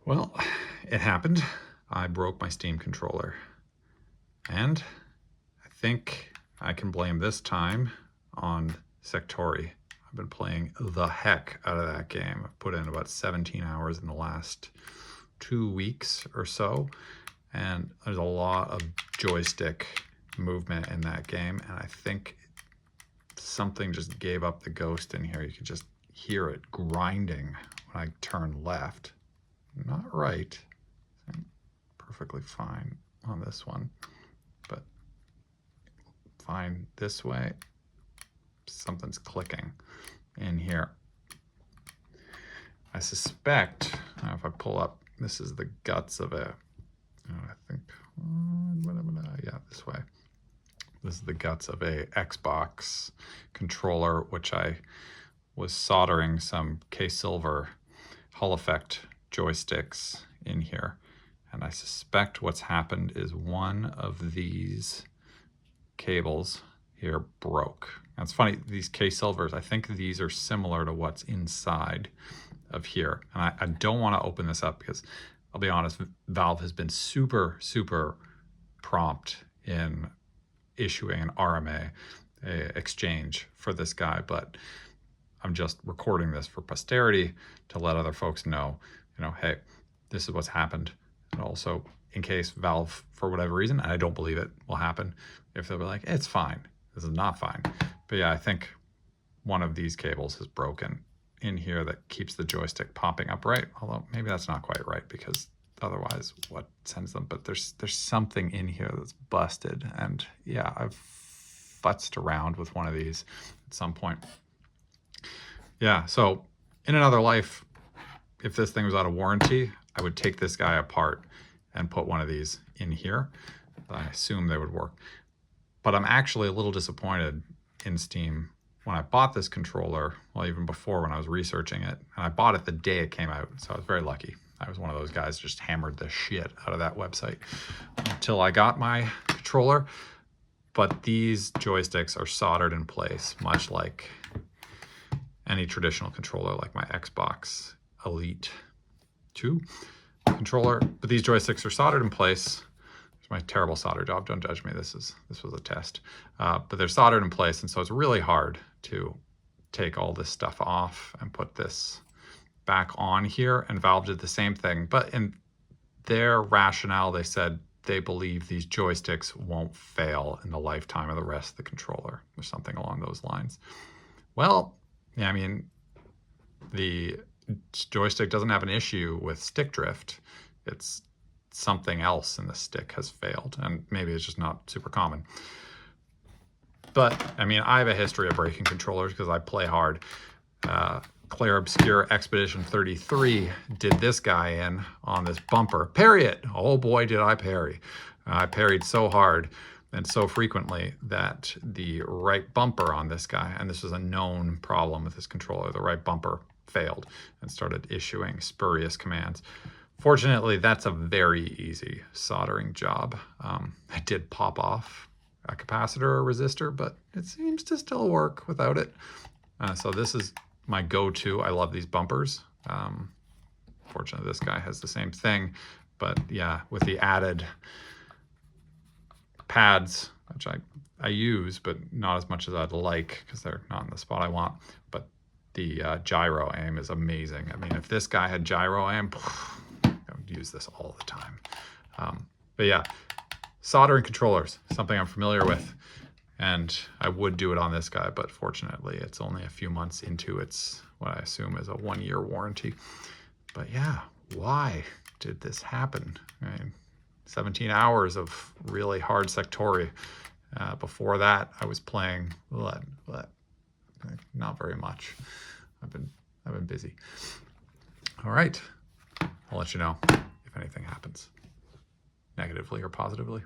Well, it happened. I broke my Steam controller. And I think I can blame this time on Sektori. I've been playing the heck out of that game. I've put in about 17 hours in the last 2 weeks or so. And there's a lot of joystick movement in that game. And I think something just gave up the ghost in here. You could just hear it grinding when I turn left. Not right. I'm perfectly fine on this one, but fine this way. Something's clicking in here. I suspect, if I pull up, this is the guts of a, I think, yeah, this way. This is the guts of a Xbox controller, which I was soldering some K-Silver Hull Effect joysticks in here. And I suspect what's happened is one of these cables here broke. Now it's funny, these K-Silvers, I think these are similar to what's inside of here. And I don't want to open this up because I'll be honest, Valve has been super, super prompt in issuing an RMA exchange for this guy, but I'm just recording this for posterity to let other folks know, hey, this is what's happened. And also, in case Valve, for whatever reason, and I don't believe it will happen, if they'll be like, it's fine, this is not fine. But yeah, I think one of these cables has broken in here that keeps the joystick popping up right, although maybe that's not quite right because otherwise what sends them, but there's something in here that's busted. And yeah, I've futzed around with one of these at some point. Yeah, so in another life, if this thing was out of warranty, I would take this guy apart and put one of these in here. I assume they would work. But I'm actually a little disappointed in Steam. When I bought this controller, well, even before when I was researching it, and I bought it the day it came out, so I was very lucky. I was one of those guys just hammered the shit out of that website until I got my controller. But these joysticks are soldered in place, much like any traditional controller, like my Xbox Elite 2 controller. But these joysticks are soldered in place. It's my terrible solder job. Don't judge me. This was a test. But they're soldered in place, and so it's really hard to take all this stuff off and put this back on here. And Valve did the same thing. But in their rationale, they said they believe these joysticks won't fail in the lifetime of the rest of the controller, or something along those lines. Well, yeah, I mean, the joystick doesn't have an issue with stick drift. It's something else in the stick has failed, and maybe it's just not super common. But I mean, I have a history of breaking controllers because I play hard. Claire Obscure Expedition 33 did this guy in on this bumper. Parry it! Oh boy, did I parry. I parried so hard and so frequently that the right bumper on this guy, and this was a known problem with this controller, the right bumper failed and started issuing spurious commands. Fortunately, that's a very easy soldering job. I did pop off a capacitor or resistor, but it seems to still work without it. So this is my go-to. I love these bumpers. Fortunately, this guy has the same thing, but yeah, with the added pads, which I use, but not as much as I'd like because they're not in the spot I want. But the gyro aim is amazing. I mean, if this guy had gyro aim, I would use this all the time. But yeah, soldering controllers, something I'm familiar with, and I would do it on this guy, but fortunately it's only a few months into its, what I assume is a 1-year warranty. But yeah, why did this happen? I mean, 17 hours of really hard Sektori. Before that, I was playing not very much. I've been busy. All right, I'll let you know if anything happens, negatively or positively.